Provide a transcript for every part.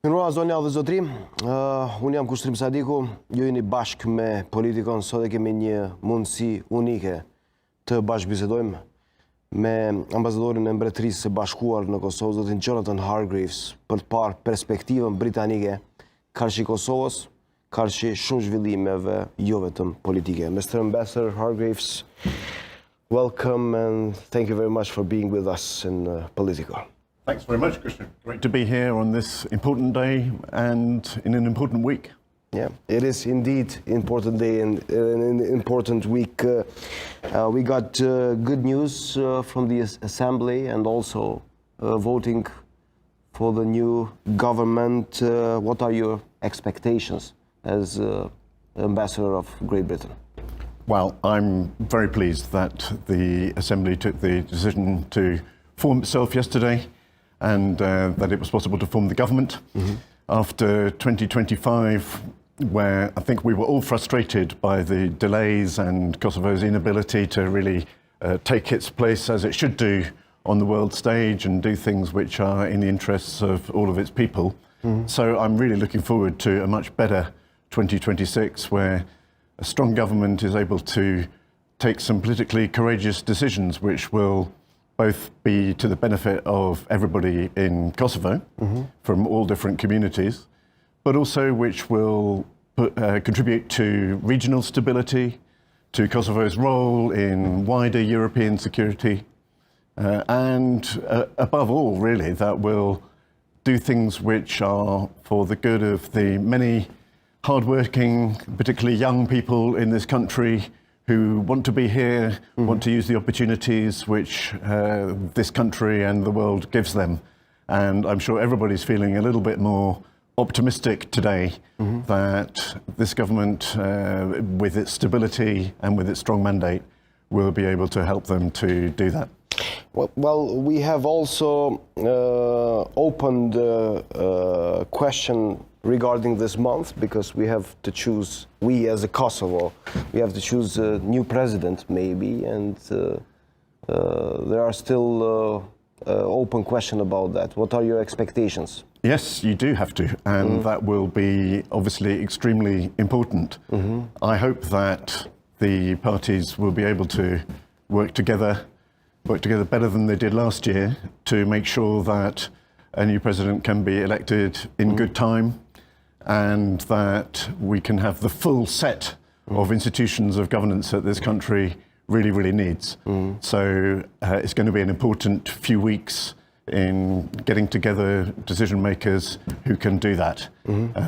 Mirëmbrëma zonja dhe zotri, unë jam Kushtrim Sadiku, ju jeni bashkë me Politikon, sot e kemi një mundësi unike të bashkëbisedojmë me ambasadorin e Mbretërisë së Bashkuar në Kosovë, zotin Jonathan Hargreaves, për të parë perspektivën britanike, karshi Kosovës, karshi shumë zhvillimeve, jo vetëm politike. Mr. Ambassador Hargreaves, welcome and thank you very much for being with us in Politiko. Thanks very much, Christian. Great to be here on this important day and in an important week. Yeah, it is indeed important day and an important week. We got good news from the Assembly and also voting for the new government. What are your expectations as Ambassador of Great Britain? Well, I'm very pleased that the Assembly took the decision to form itself yesterday and that it was possible to form the government after 2025, where I think we were all frustrated by the delays and Kosovo's inability to really take its place as it should do on the world stage and do things which are in the interests of all of its people. So I'm really looking forward to a much better 2026, where a strong government is able to take some politically courageous decisions which will both be to the benefit of everybody in Kosovo from all different communities, but also which will contribute to regional stability, to Kosovo's role in wider European security, and above all, really, that will do things which are for the good of the many hardworking, particularly young people in this country who want to be here, want to use the opportunities which this country and the world gives them. And I'm sure everybody's feeling a little bit more optimistic today that this government, with its stability and with its strong mandate, will be able to help them to do that. Well, we have also opened a question regarding this month, because we have to choose, we as a Kosovo, we have to choose a new president maybe, and there are still open questions about that. What are your expectations? Yes, you do have to, and that will be obviously extremely important. I hope that the parties will be able to work together better than they did last year to make sure that a new president can be elected in good time, and that we can have the full set of institutions of governance that this country really needs. So it's going to be an important few weeks in getting together decision makers who can do that.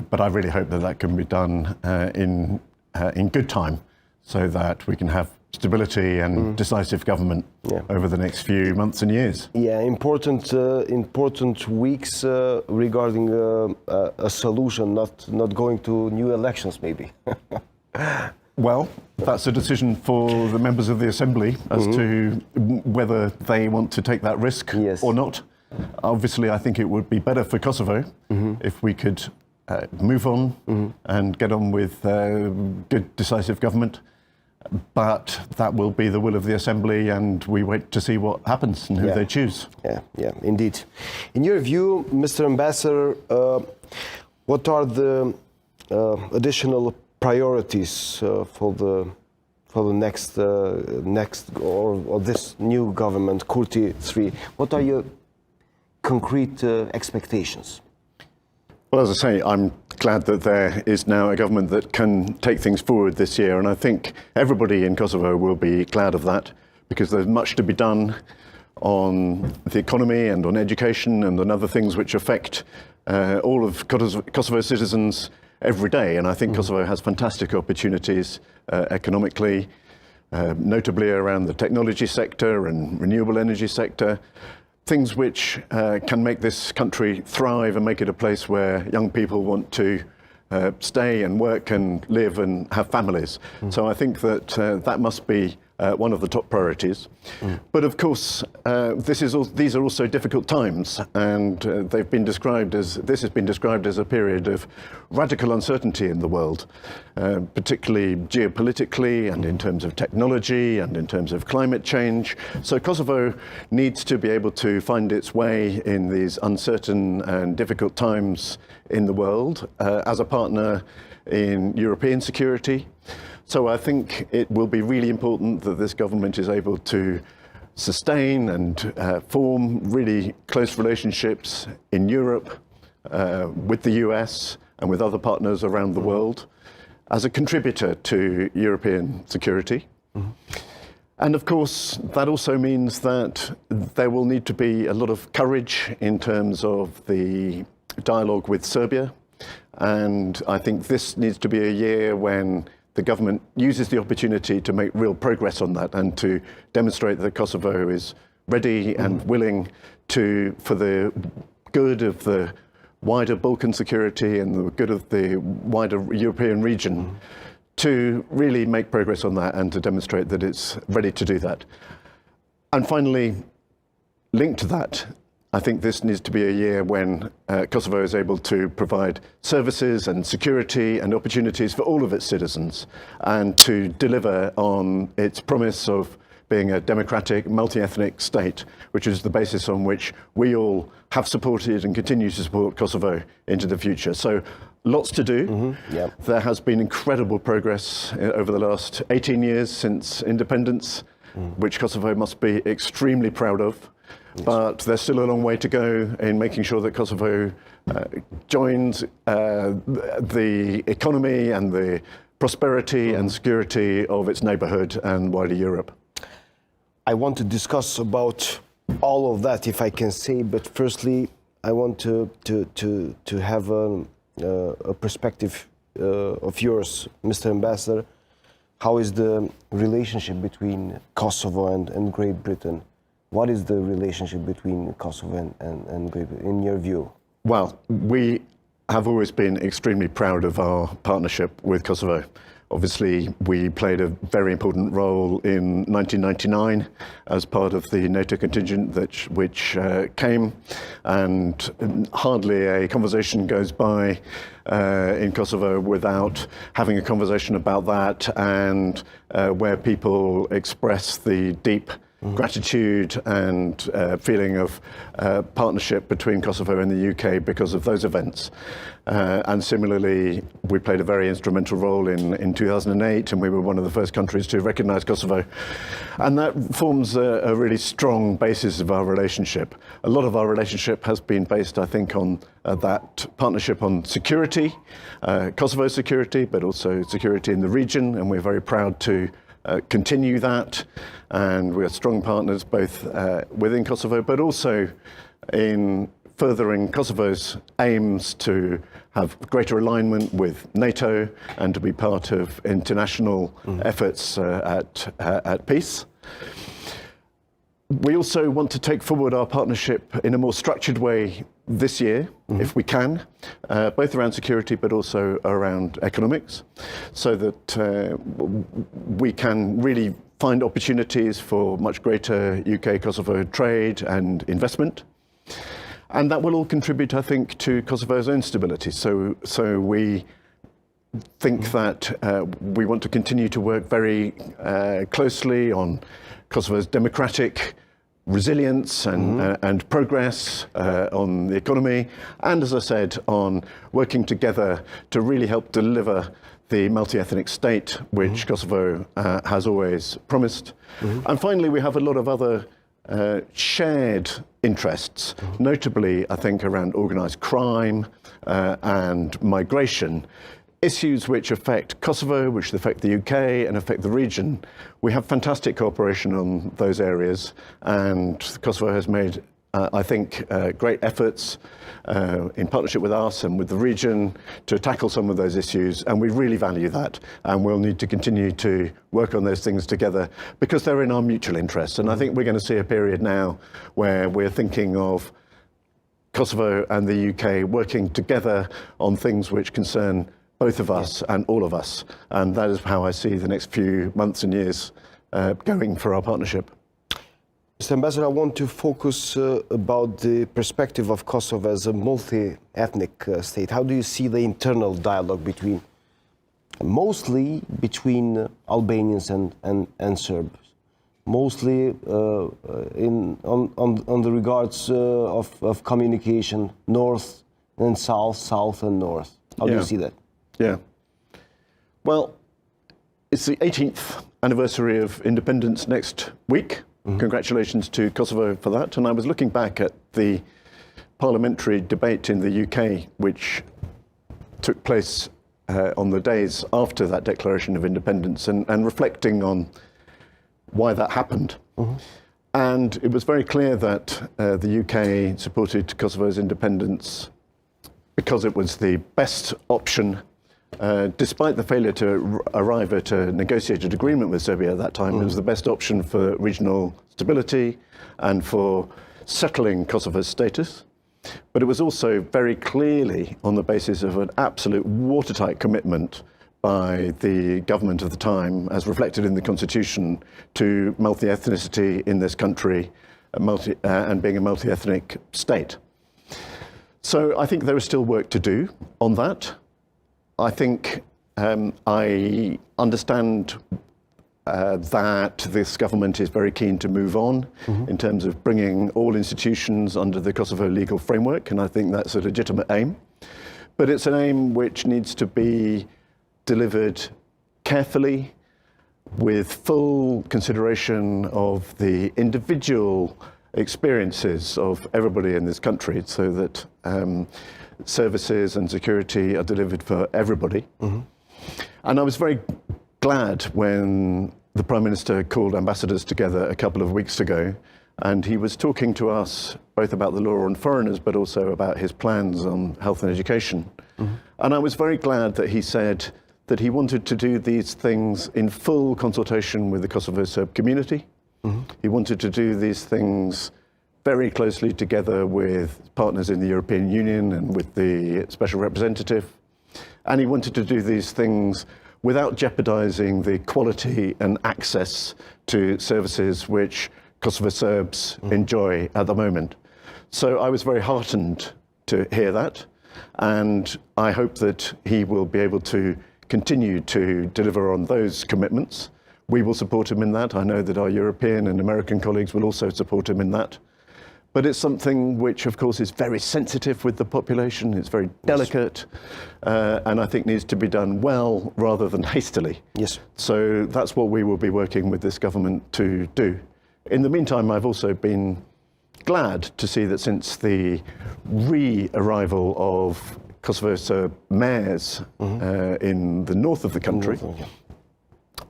But I really hope that that can be done in good time, so that we can have stability and decisive government over the next few months and years. Yeah, important weeks regarding a solution, not going to new elections maybe. Well, that's a decision for the members of the Assembly as to whether they want to take that risk or not. Obviously, I think it would be better for Kosovo if we could move on and get on with good, decisive government. But that will be the will of the Assembly, and we wait to see what happens and who they choose. Yeah, indeed. In your view, Mr. Ambassador, what are the additional priorities for the next or this new government, Kurti 3? What are your concrete expectations? Well, as I say, I'm glad that there is now a government that can take things forward this year, and I think everybody in Kosovo will be glad of that, because there's much to be done on the economy and on education and on other things which affect all of Kosovo's citizens every day. And I think Kosovo has fantastic opportunities economically, notably around the technology sector and renewable energy sector. Things which can make this country thrive and make it a place where young people want to stay and work and live and have families. So I think that that must be one of the top priorities. But of course, these are also difficult times, and this has been described as a period of radical uncertainty in the world, particularly geopolitically and in terms of technology and in terms of climate change. So Kosovo needs to be able to find its way in these uncertain and difficult times in the world as a partner in European security. So I think it will be really important that this government is able to sustain and form really close relationships in Europe, with the US and with other partners around the world as a contributor to European security. And of course, that also means that there will need to be a lot of courage in terms of the dialogue with Serbia. And I think this needs to be a year when the government uses the opportunity to make real progress on that and to demonstrate that Kosovo is ready and willing to, for the good of the wider Balkan security and the good of the wider European region, to really make progress on that and to demonstrate that it's ready to do that. And finally, linked to that, I think this needs to be a year when Kosovo is able to provide services and security and opportunities for all of its citizens, and to deliver on its promise of being a democratic, multi-ethnic state, which is the basis on which we all have supported and continue to support Kosovo into the future. So lots to do. There has been incredible progress over the last 18 years since independence, which Kosovo must be extremely proud of. But there's still a long way to go in making sure that Kosovo joins the economy and the prosperity and security of its neighborhood and wider Europe. I want to discuss about all of that, if I can say, but firstly, I want to have a perspective of yours, Mr. Ambassador. How is the relationship between Kosovo and Great Britain? What is the relationship between Kosovo and Great Britain, in your view? Well, we have always been extremely proud of our partnership with Kosovo. Obviously, we played a very important role in 1999 as part of the NATO contingent which came, and hardly a conversation goes by in Kosovo without having a conversation about that, and where people express the deep gratitude and feeling of partnership between Kosovo and the UK because of those events. And similarly, we played a very instrumental role in 2008, and we were one of the first countries to recognise Kosovo. And that forms a really strong basis of our relationship. A lot of our relationship has been based, I think, on that partnership on security, Kosovo security, but also security in the region, and we're very proud to continue that, and we are strong partners both within Kosovo, but also in furthering Kosovo's aims to have greater alignment with NATO and to be part of international efforts at peace. We also want to take forward our partnership in a more structured way this year, if we can, both around security but also around economics, so that we can really find opportunities for much greater UK-Kosovo trade and investment. And that will all contribute, I think, to Kosovo's own stability. So we think that we want to continue to work very closely on Kosovo's democratic resilience and progress on the economy, and, as I said, on working together to really help deliver the multi-ethnic state which Kosovo has always promised. And finally, we have a lot of other shared interests, notably, I think, around organised crime and migration, issues which affect Kosovo, which affect the UK and affect the region. We have fantastic cooperation on those areas, and Kosovo has made, I think, great efforts in partnership with us and with the region to tackle some of those issues, and we really value that, and we'll need to continue to work on those things together because they're in our mutual interests. And I think we're going to see a period now where we're thinking of Kosovo and the UK working together on things which concern both of us and all of us, and that is how I see the next few months and years going for our partnership. Mr. Ambassador, I want to focus about the perspective of Kosovo as a multi-ethnic state. How do you see the internal dialogue mostly between Albanians and Serbs? Mostly on the regards of communication, north and south, south and north. How do you see that? Yeah. Well, it's the 18th anniversary of independence next week. Congratulations to Kosovo for that. And I was looking back at the parliamentary debate in the UK, which took place on the days after that declaration of independence, and reflecting on why that happened. And it was very clear that the UK supported Kosovo's independence because it was the best option, despite the failure to arrive at a negotiated agreement with Serbia at that time. It was the best option for regional stability and for settling Kosovo's status. But it was also very clearly on the basis of an absolute watertight commitment by the government of the time, as reflected in the constitution, to multi-ethnicity in this country and being a multi-ethnic state. So I think there is still work to do on that. I think I understand that this government is very keen to move on in terms of bringing all institutions under the Kosovo legal framework, and I think that's a legitimate aim. But it's an aim which needs to be delivered carefully, with full consideration of the individual experiences of everybody in this country, so that services and security are delivered for everybody. And I was very glad when the Prime Minister called ambassadors together a couple of weeks ago, and he was talking to us both about the law on foreigners, but also about his plans on health and education. And I was very glad that he said that he wanted to do these things in full consultation with the Kosovo Serb community. He wanted to do these things very closely together with partners in the European Union and with the Special Representative. And he wanted to do these things without jeopardizing the quality and access to services which Kosovo Serbs enjoy at the moment. So I was very heartened to hear that, and I hope that he will be able to continue to deliver on those commitments. We will support him in that. I know that our European and American colleagues will also support him in that. But it's something which, of course, is very sensitive with the population. It's very delicate, and I think needs to be done well rather than hastily. Yes. So that's what we will be working with this government to do. In the meantime, I've also been glad to see that since the re-arrival of Kosovo Serb mayors in the north of the country,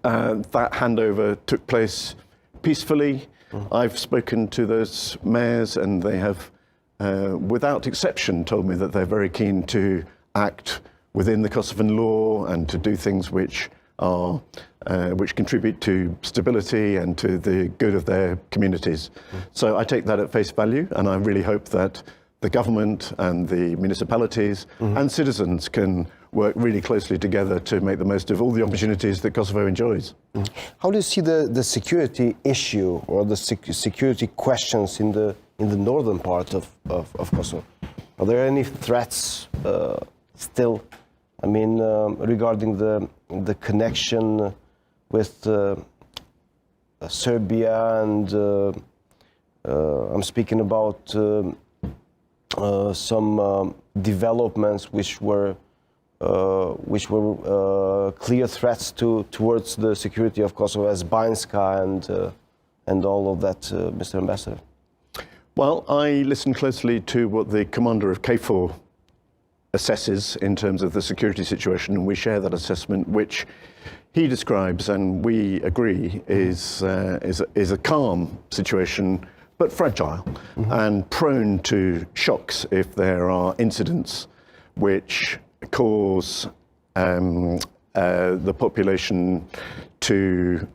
that handover took place peacefully. I've spoken to those mayors, and they have, without exception, told me that they're very keen to act within the Kosovan law and to do things which are which contribute to stability and to the good of their communities. So I take that at face value, and I really hope that the government and the municipalities and citizens can work really closely together to make the most of all the opportunities that Kosovo enjoys. How do you see the security issue or the security questions in the northern part of Kosovo? Are there any threats still? I mean, regarding the connection with Serbia, and I'm speaking about some developments which were clear threats towards the security of Kosovo, as Banjska and all of that, Mr. Ambassador. Well, I listened closely to what the commander of KFOR assesses in terms of the security situation, and we share that assessment, which he describes, and we agree, is a calm situation, but fragile and prone to shocks if there are incidents which cause the population to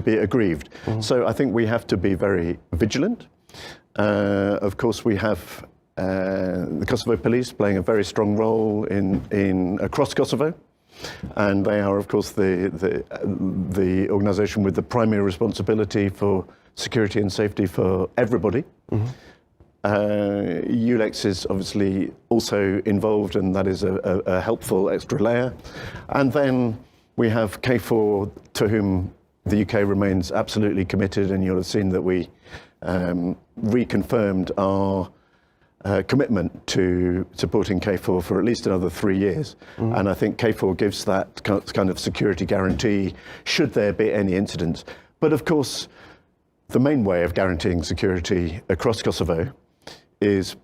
be aggrieved. So I think we have to be very vigilant. Of course, we have the Kosovo police playing a very strong role across Kosovo. and they are, of course, the organisation with the primary responsibility for security and safety for everybody. ULEX is obviously also involved, and that is a helpful extra layer. And then we have KFOR, to whom the UK remains absolutely committed, and you'll have seen that we reconfirmed our commitment to supporting KFOR for at least another 3 years. And I think KFOR gives that kind of security guarantee should there be any incidents. But of course, the main way of guaranteeing security across Kosovo is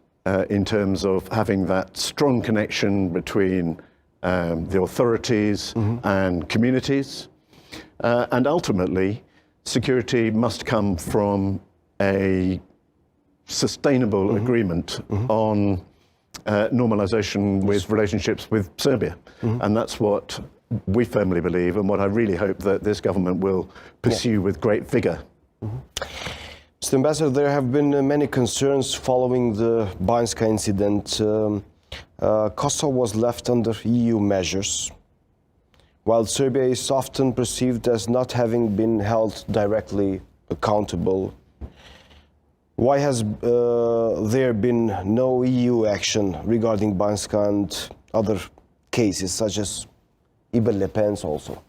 in terms of having that strong connection between the authorities and communities. And ultimately, security must come from a sustainable agreement on normalization with relationships with Serbia. And that's what we firmly believe, and what I really hope that this government will pursue with great vigor. Mr. Ambassador, there have been many concerns following the Banjska incident. Kosovo was left under EU measures, while Serbia is often perceived as not having been held directly accountable. Why has there been no EU action regarding Banjska and other cases, such as Ibn Le Pen's also?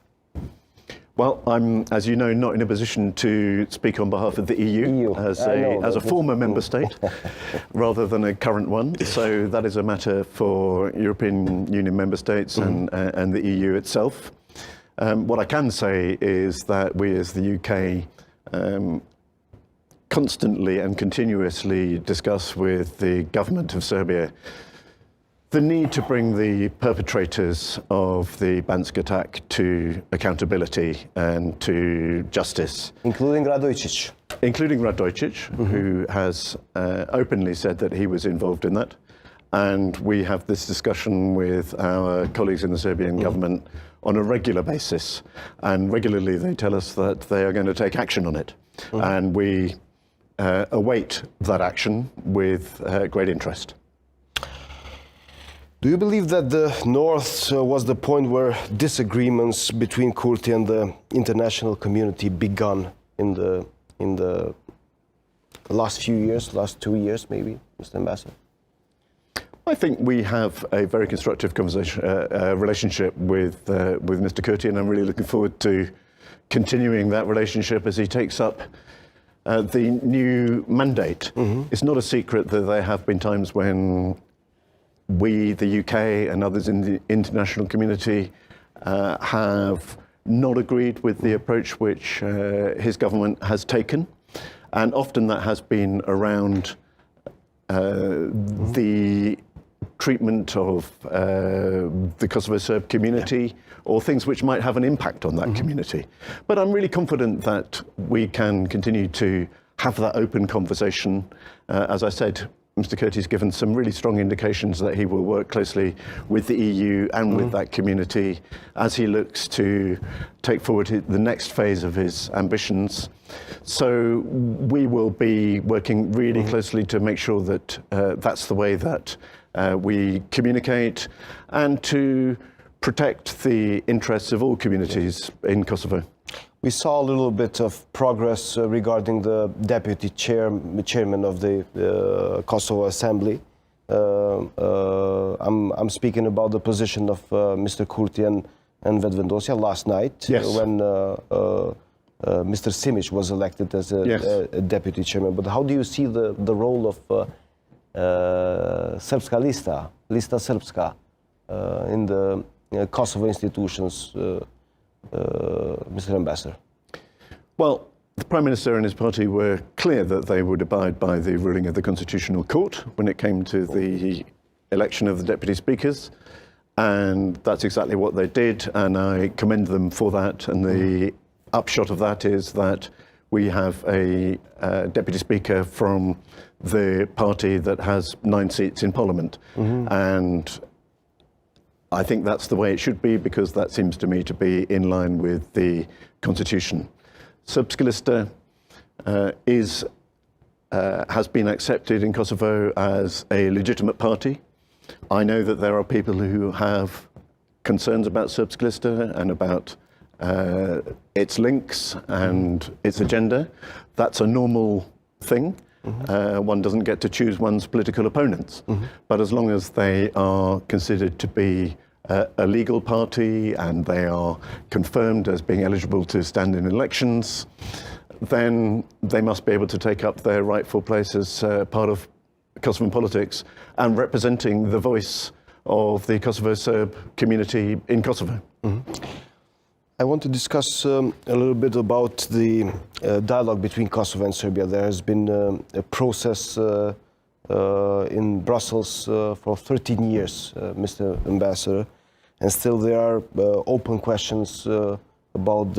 Well, I'm, as you know, not in a position to speak on behalf of the EU as a former member state rather than a current one. So that is a matter for European Union member states and the EU itself. What I can say is that we as the UK constantly and continuously discuss with the government of Serbia the need to bring the perpetrators of the Banjska attack to accountability and to justice. Including Radojcic. Including Radojcic, who has openly said that he was involved in that. And we have this discussion with our colleagues in the Serbian government on a regular basis. And regularly they tell us that they are going to take action on it. And we await that action with great interest. Do you believe that the North was the point where disagreements between Kurti and the international community began in the last few years, last 2 years maybe, Mr. Ambassador? I think we have a very constructive relationship with Mr. Kurti, and I'm really looking forward to continuing that relationship as he takes up the new mandate. It's not a secret that there have been times when we, the UK, and others in the international community have not agreed with the approach which his government has taken. And often that has been around the treatment of the Kosovo-Serb community or things which might have an impact on that community. But I'm really confident that we can continue to have that open conversation. As I said, Mr. Kurti's given some really strong indications that he will work closely with the EU and with that community as he looks to take forward the next phase of his ambitions. So we will be working really closely to make sure that that's the way that we communicate and to protect the interests of all communities in Kosovo. We saw a little bit of progress regarding the deputy chairman of the Kosovo Assembly. I'm speaking about the position of Mr. Kurti and Vetvendosia last night, when Mr. Simic was elected as a deputy chairman. But how do you see the role of Srpska Lista Srpska, in the Kosovo institutions, Mr. Ambassador? Well, the Prime Minister and his party were clear that they would abide by the ruling of the Constitutional Court when it came to the election of the deputy speakers, and that's exactly what they did, and I commend them for that. And the upshot of that is that we have a deputy speaker from the party that has 9 seats in Parliament, and I think that's the way it should be, because that seems to me to be in line with the Constitution. Srpska Lista has been accepted in Kosovo as a legitimate party. I know that there are people who have concerns about Srpska lista and about its links and its agenda. That's a normal thing. One doesn't get to choose one's political opponents. But as long as they are considered to be a legal party and they are confirmed as being eligible to stand in elections, then they must be able to take up their rightful place as part of Kosovan politics and representing the voice of the Kosovo-Serb community in Kosovo. I want to discuss a little bit about the dialogue between Kosovo and Serbia. There has been a process in Brussels for 13 years, Mr. Ambassador, and still there are open questions about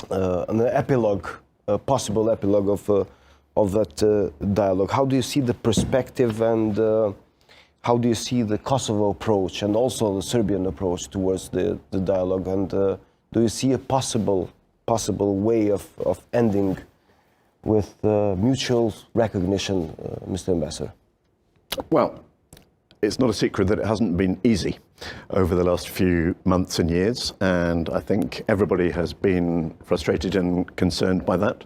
an epilogue, a possible epilogue of that dialogue. How do you see the perspective and how do you see the Kosovo approach and also the Serbian approach towards the dialogue? And do you see a possible way of ending with mutual recognition, Mr. Ambassador? Well, it's not a secret that it hasn't been easy over the last few months and years, and I think everybody has been frustrated and concerned by that.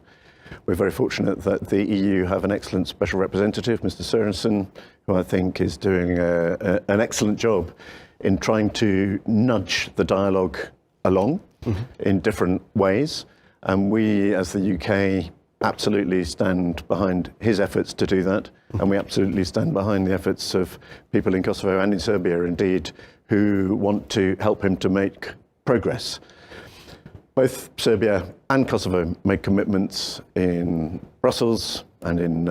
We're very fortunate that the EU have an excellent special representative, Mr. Sørensen, who I think is doing an excellent job in trying to nudge the dialogue along in different ways. And we, as the UK, absolutely stand behind his efforts to do that. And we absolutely stand behind the efforts of people in Kosovo and in Serbia, indeed, who want to help him to make progress. Both Serbia and Kosovo made commitments in Brussels and in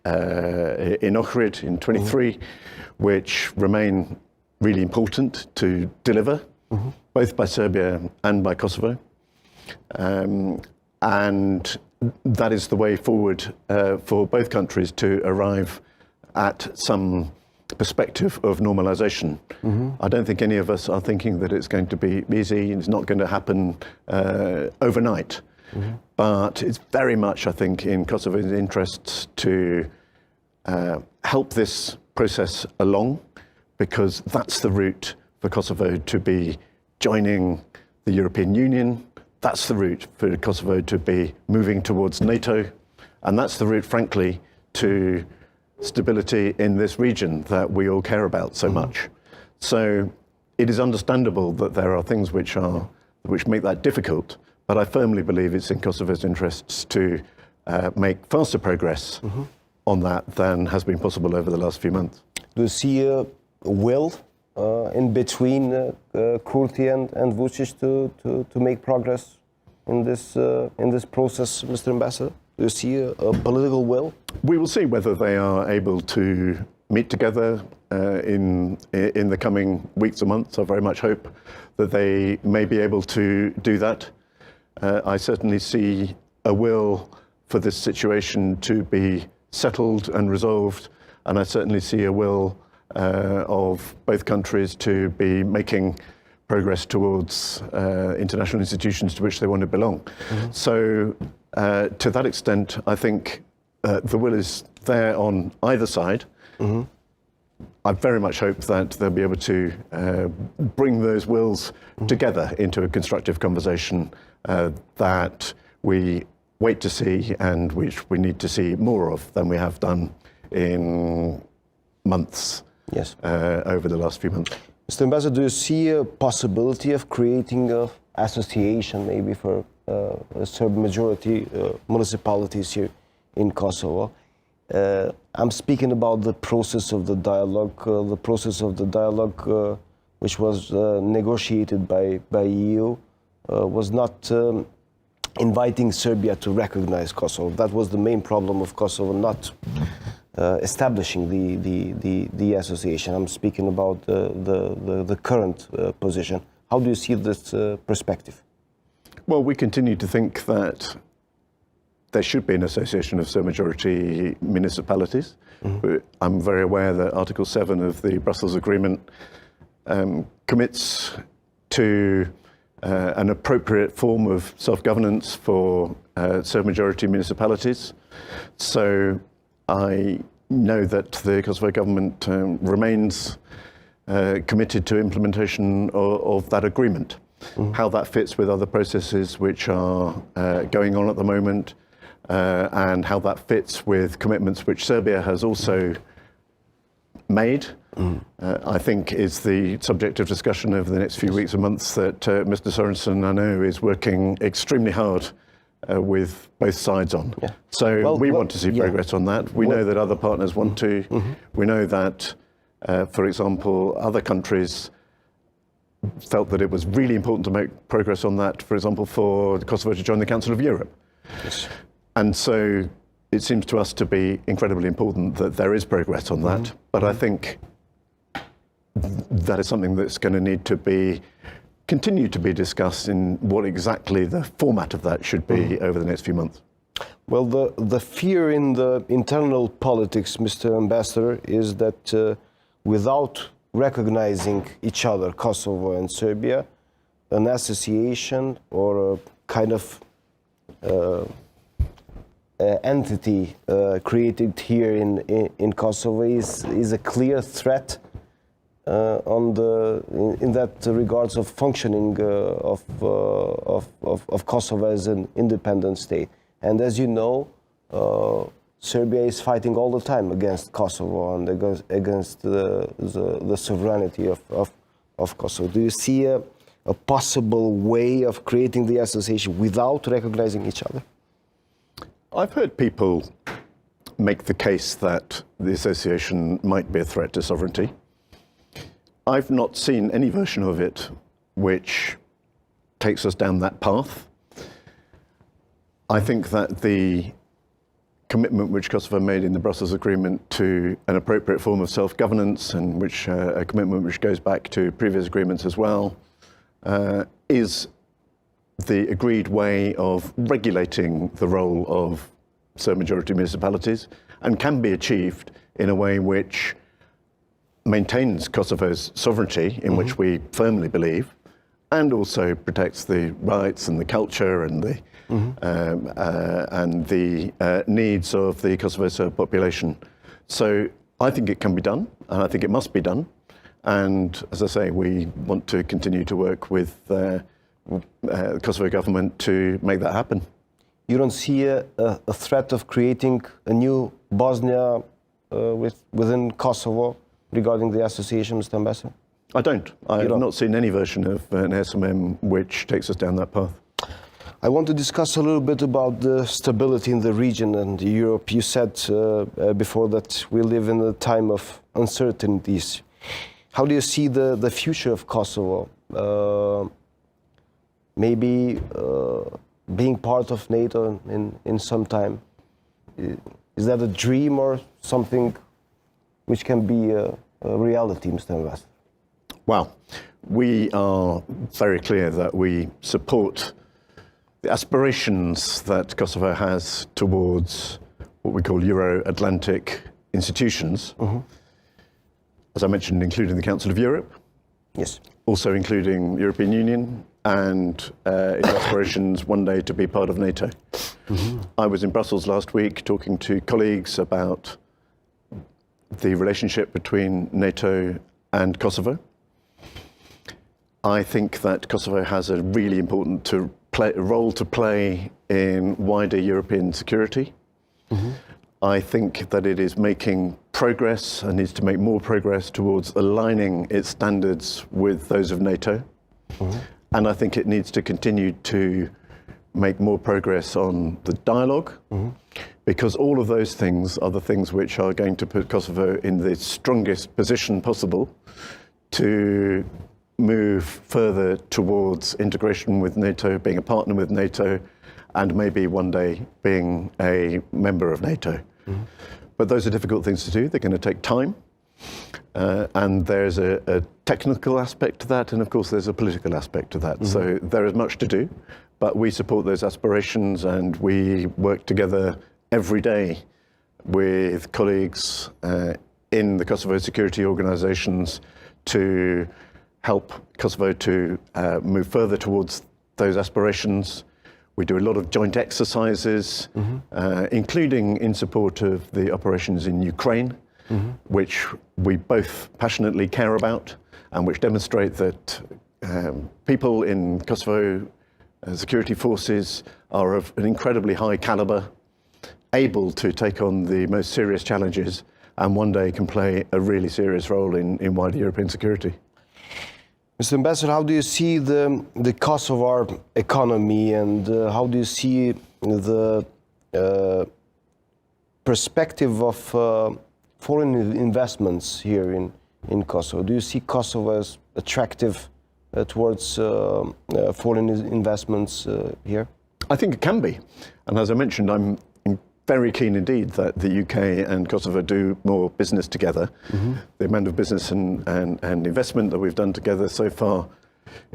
Ohrid in 23, which remain really important to deliver, both by Serbia and by Kosovo. And that is the way forward for both countries to arrive at some perspective of normalization. I don't think any of us are thinking that it's going to be easy and it's not going to happen overnight. But it's very much, I think, in Kosovo's interests to help this process along, because that's the route for Kosovo to be joining the European Union. That's the route for Kosovo to be moving towards NATO. And that's the route, frankly, to stability in this region that we all care about so much. So it is understandable that there are things which make that difficult, but I firmly believe it's in Kosovo's interests to make faster progress on that than has been possible over the last few months. Do you see a will in between Kurti and Vučić to make progress in this process, Mr. Ambassador? Do you see a political will? We will see whether they are able to meet together in the coming weeks or months. I very much hope that they may be able to do that. I certainly see a will for this situation to be settled and resolved, and I certainly see a will of both countries to be making progress towards international institutions to which they want to belong. So to that extent, I think the will is there on either side. I very much hope that they'll be able to bring those wills together into a constructive conversation that we wait to see and which we need to see more of than we have done in months over the last few months. Mr. Ambassador, do you see a possibility of creating an association maybe for a Serb majority municipalities here in Kosovo? I'm speaking about the process of the dialogue, which was negotiated by EU, was not inviting Serbia to recognize Kosovo. That was the main problem of Kosovo, not establishing the association. I'm speaking about the current position. How do you see this perspective? Well, we continue to think that there should be an association of Serb majority municipalities. I'm very aware that Article 7 of the Brussels Agreement commits to an appropriate form of self-governance for Serb majority municipalities. So I know that the Kosovo government remains committed to implementation of that agreement. How that fits with other processes which are going on at the moment, and how that fits with commitments which Serbia has also made, I think is the subject of discussion over the next few weeks and months that Mr. Sorensen, I know, is working extremely hard with both sides on. Yeah. So we want to see progress on that. We know that other partners want to. We know that, for example, other countries felt that it was really important to make progress on that, for example, for Kosovo to join the Council of Europe. Yes. And so it seems to us to be incredibly important that there is progress on that. But I think that is something that's going to need to be continue to be discussed in what exactly the format of that should be over the next few months. Well, the fear in the internal politics, Mr. Ambassador, is that without recognizing each other, Kosovo and Serbia, an association or a kind of entity created here in Kosovo is a clear threat in that regards of functioning of Kosovo as an independent state. And as you know, Serbia is fighting all the time against Kosovo and against the sovereignty of Kosovo. Do you see a possible way of creating the association without recognizing each other? I've heard people make the case that the association might be a threat to sovereignty. I've not seen any version of it which takes us down that path. I think that the commitment which Kosovo made in the Brussels Agreement to an appropriate form of self-governance, and which a commitment which goes back to previous agreements as well, is the agreed way of regulating the role of certain majority municipalities, and can be achieved in a way which maintains Kosovo's sovereignty, in which we firmly believe, and also protects the rights and the culture and the needs of the Kosovo Serb population. So I think it can be done, and I think it must be done. And as I say, we want to continue to work with the Kosovo government to make that happen. You don't see a threat of creating a new Bosnia within Kosovo regarding the association, Mr. Ambassador? I don't. I have not seen any version of an SMM which takes us down that path. I want to discuss a little bit about the stability in the region and Europe. You said before that we live in a time of uncertainties. How do you see the future of Kosovo? Maybe being part of NATO in some time. Is that a dream or something which can be a reality, Mr. Ambassador? Well, we are very clear that we support the aspirations that Kosovo has towards what we call Euro-Atlantic institutions, as I mentioned, including the Council of Europe, yes, also including the European Union, and its aspirations one day to be part of NATO. I was in Brussels last week talking to colleagues about the relationship between NATO and Kosovo. I think that Kosovo has a really important role to play in wider European security. I think that it is making progress and needs to make more progress towards aligning its standards with those of NATO. And I think it needs to continue to make more progress on the dialogue, because all of those things are the things which are going to put Kosovo in the strongest position possible to move further towards integration with NATO, being a partner with NATO, and maybe one day being a member of NATO. But those are difficult things to do. They're going to take time. And there's a technical aspect to that, and of course there's a political aspect to that. So there is much to do, but we support those aspirations, and we work together every day with colleagues in the Kosovo security organizations to help Kosovo to move further towards those aspirations. We do a lot of joint exercises, including in support of the operations in Ukraine, which we both passionately care about and which demonstrate that people in Kosovo security forces are of an incredibly high caliber, able to take on the most serious challenges, and one day can play a really serious role in wider European security. Mr. Ambassador, how do you see the Kosovar economy, and how do you see the perspective of foreign investments here in Kosovo? Do you see Kosovo as attractive towards foreign investments here? I think it can be. And as I mentioned, I'm very keen indeed that the UK and Kosovo do more business together. The amount of business and investment that we've done together so far,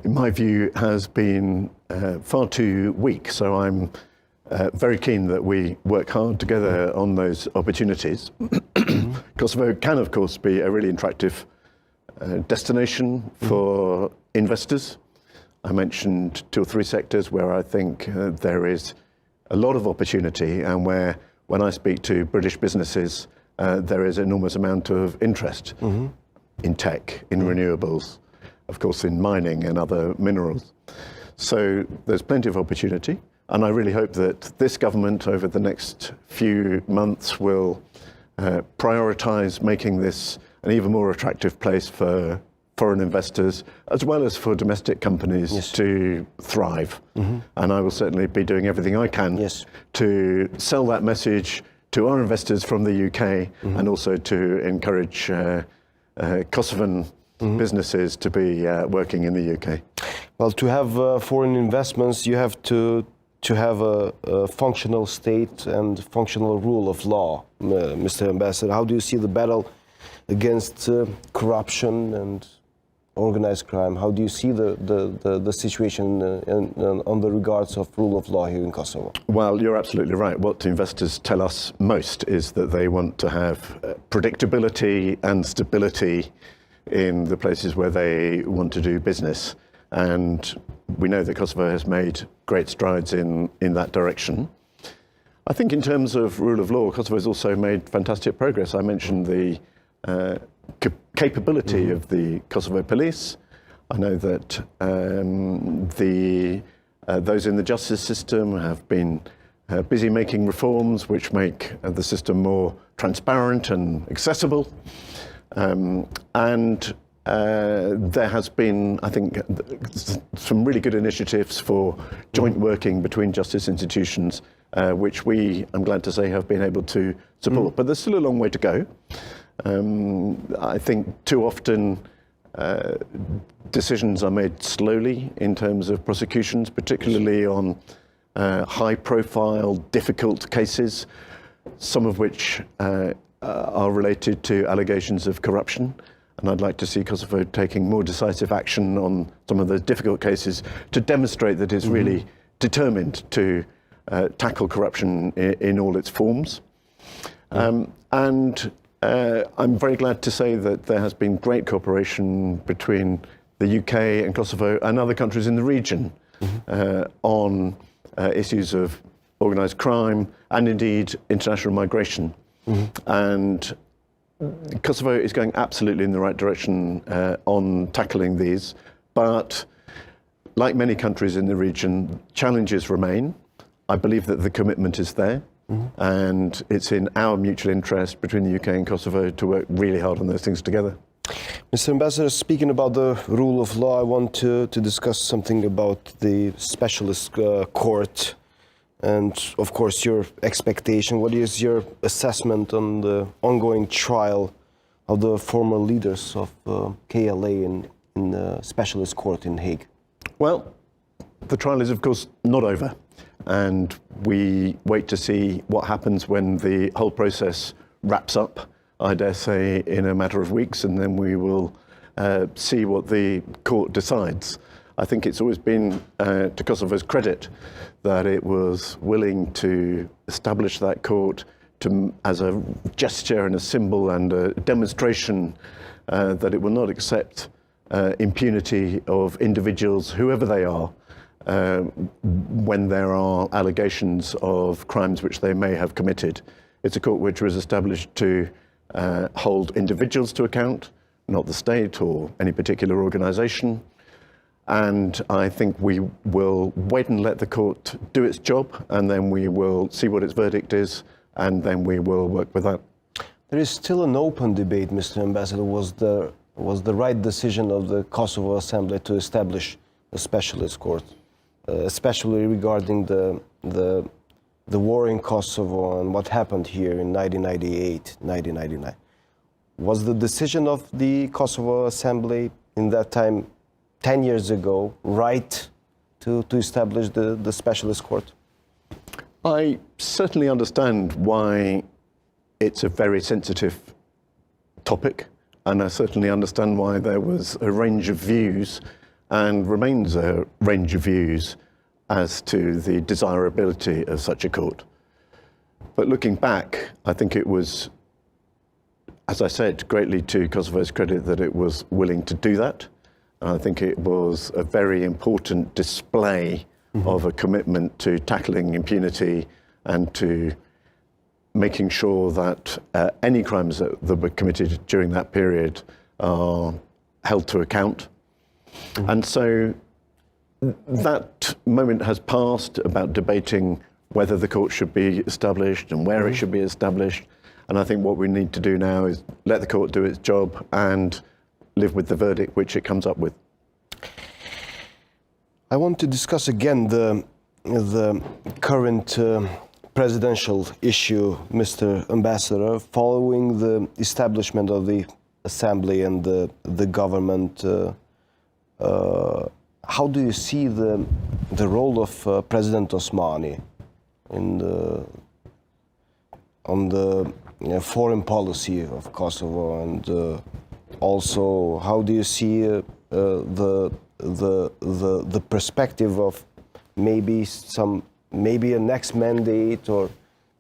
in my view, has been far too weak. So I'm very keen that we work hard together on those opportunities. Kosovo can, of course, be a really attractive destination for investors. I mentioned 2 or 3 sectors where I think there is a lot of opportunity, and where, when I speak to British businesses, there is an enormous amount of interest in tech, in renewables, of course in mining and other minerals. So there's plenty of opportunity, and I really hope that this government over the next few months will prioritise making this an even more attractive place for foreign investors, as well as for domestic companies to thrive. And I will certainly be doing everything I can to sell that message to our investors from the UK, and also to encourage Kosovan businesses to be working in the UK. Well, to have foreign investments, you have to have a functional state and functional rule of law, Mr. Ambassador. How do you see the battle against corruption and organized crime? How do you see the situation on the regards of rule of law here in Kosovo? Well, you're absolutely right. What investors tell us most is that they want to have predictability and stability in the places where they want to do business. And we know that Kosovo has made great strides in that direction. I think in terms of rule of law, Kosovo has also made fantastic progress. I mentioned the capability of the Kosovo police. I know that those in the justice system have been busy making reforms which make the system more transparent and accessible. There has been, I think, some really good initiatives for joint working between justice institutions, which we, I'm glad to say, have been able to support. But there's still a long way to go. I think too often decisions are made slowly in terms of prosecutions, particularly on high-profile, difficult cases, some of which are related to allegations of corruption. And I'd like to see Kosovo taking more decisive action on some of those difficult cases to demonstrate that it's really determined to tackle corruption in all its forms. I'm very glad to say that there has been great cooperation between the UK and Kosovo and other countries in the region on issues of organised crime and indeed international migration. And Kosovo is going absolutely in the right direction on tackling these, but like many countries in the region, challenges remain. I believe that the commitment is there. And it's in our mutual interest between the UK and Kosovo to work really hard on those things together. Mr. Ambassador, speaking about the rule of law, I want to discuss something about the specialist court and, of course, your expectation. What is your assessment on the ongoing trial of the former leaders of KLA in the specialist court in Hague? Well, the trial is, of course, not over. And we wait to see what happens when the whole process wraps up, I dare say, in a matter of weeks, and then we will see what the court decides. I think it's always been to Kosovo's credit that it was willing to establish that court as a gesture and a symbol and a demonstration that it will not accept impunity of individuals, whoever they are, when there are allegations of crimes which they may have committed. It's a court which was established to hold individuals to account, not the state or any particular organisation. And I think we will wait and let the court do its job, and then we will see what its verdict is, and then we will work with that. There is still an open debate, Mr. Ambassador. Was the right decision of the Kosovo Assembly to establish a specialist court, especially regarding the war in Kosovo and what happened here in 1998, 1999? Was the decision of the Kosovo Assembly in that time, 10 years ago, right to establish the specialist court? I certainly understand why it's a very sensitive topic, and I certainly understand why there was a range of views and remains a range of views as to the desirability of such a court. But looking back, I think it was, as I said, greatly to Kosovo's credit that it was willing to do that. And I think it was a very important display of a commitment to tackling impunity and to making sure that any crimes that were committed during that period are held to account. And so that moment has passed about debating whether the court should be established and where it should be established. And I think what we need to do now is let the court do its job and live with the verdict which it comes up with. I want to discuss again the current presidential issue, Mr. Ambassador, following the establishment of the Assembly and the government. How do you see the role of President Osmani on the foreign policy of Kosovo, and also how do you see the perspective of maybe a next mandate or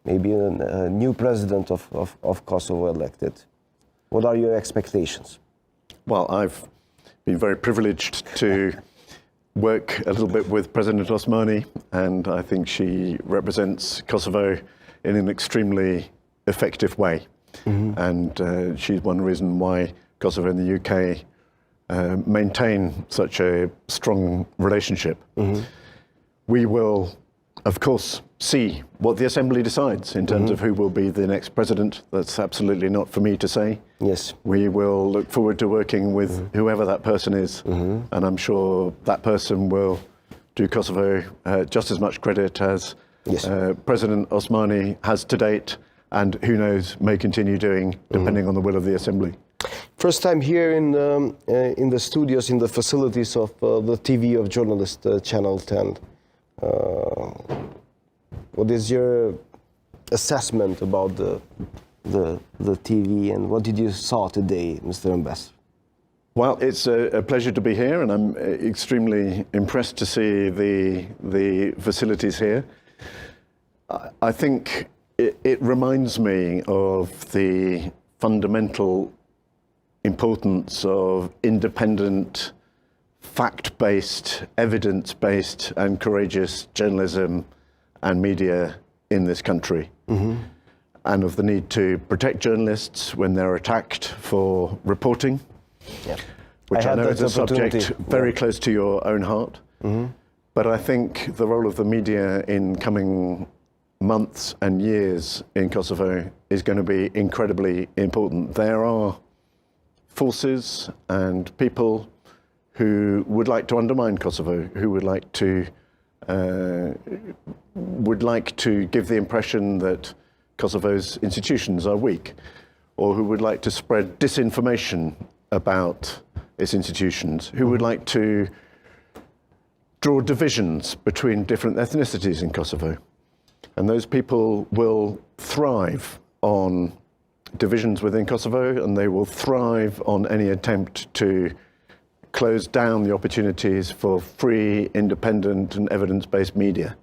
maybe a new president of Kosovo elected? What are your expectations? Well, I've been very privileged to work a little bit with President Osmani, and I think she represents Kosovo in an extremely effective way. And she's one reason why Kosovo and the UK maintain such a strong relationship. We will, of course, see what the Assembly decides in terms of who will be the next president. That's absolutely not for me to say. Yes. We will look forward to working with whoever that person is, and I'm sure that person will do Kosovo just as much credit as President Osmani has to date, and who knows, may continue doing, depending on the will of the Assembly. First time here in the studios, in the facilities of the TV of Journalist Channel 10. What is your assessment about the TV, and what did you saw today, Mr. Ambassador? Well, it's a pleasure to be here, and I'm extremely impressed to see the facilities here. I think it reminds me of the fundamental importance of independent, fact-based, evidence-based and courageous journalism and media in this country, and of the need to protect journalists when they're attacked for reporting, which I know is a subject very close to your own heart. But I think the role of the media in coming months and years in Kosovo is going to be incredibly important. There are forces and people who would like to undermine Kosovo, who would like to give the impression that Kosovo's institutions are weak, or who would like to spread disinformation about its institutions, who would like to draw divisions between different ethnicities in Kosovo. And those people will thrive on divisions within Kosovo, and they will thrive on any attempt to close down the opportunities for free, independent and evidence-based media.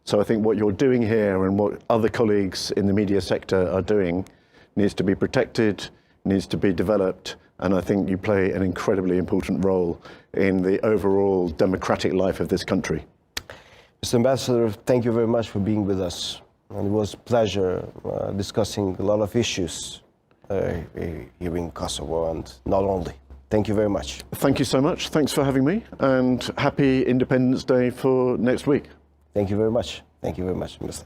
So I think what you're doing here and what other colleagues in the media sector are doing needs to be protected, needs to be developed, and I think you play an incredibly important role in the overall democratic life of this country. Mr. Ambassador, thank you very much for being with us. And it was a pleasure discussing a lot of issues here in Kosovo and not only. Thank you very much. Thank you so much. Thanks for having me, and happy Independence Day for next week. Thank you very much. Thank you very much, Mr.